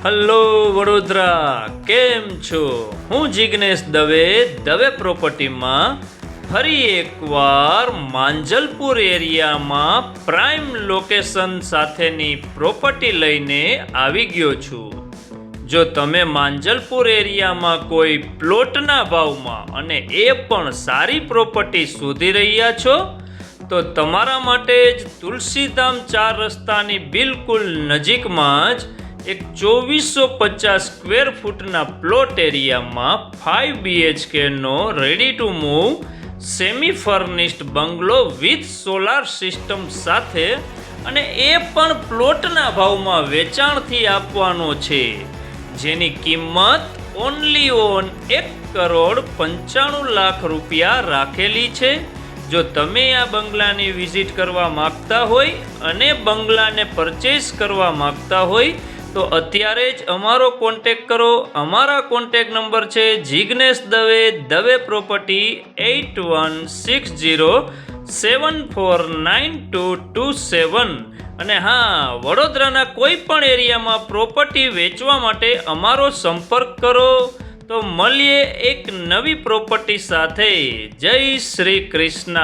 Hello Vadodara, કેમ છો? હું જિગ્નેશ દવે પ્રોપર્ટીમાં ફરી એકવાર માંજલપુર એરિયામાં પ્રાઇમ લોકેશન સાથેની પ્રોપર્ટી લઈને આવી ગયો છું. જો તમે માંજલપુર એરિયામાં કોઈ પ્લોટના ભાવમાં અને એ પણ સારી પ્રોપર્ટી શોધી રહ્યા છો તો તમારા માટે જ તુલસીધામ 4 રસ્તાની બિલકુલ નજીકમાં જ એક 2450 સ્ક્વેર ફૂટના પ્લોટ એરિયામાં 5 BHK નો ready to move semi furnished bungalow with solar system સાથે અને એ પણ પ્લોટના ભાવમાં વેચાણથી આપવાનો છે, જેની કિંમત ઓનલી ઓન 1,95 લાખ રૂપિયા રાખેલી છે. જો તમે આ બંગલાની વિઝિટ કરવા માગતા હોય અને બંગલાને પરચેસ કરવા માગતા હોય તો અત્યારે જ અમારો કોન્ટેક કરો. અમારા કોન્ટેક નંબર છે જિગ્નેશ દવે પ્રોપર્ટી 8160749227. અને હા, વડોદરાના કોઈ પણ એરિયામાં પ્રોપર્ટી વેચવા માટે અમારો સંપર્ક કરો. તો મળીએ એક નવી પ્રોપર્ટી સાથે. જય શ્રી કૃષ્ણ.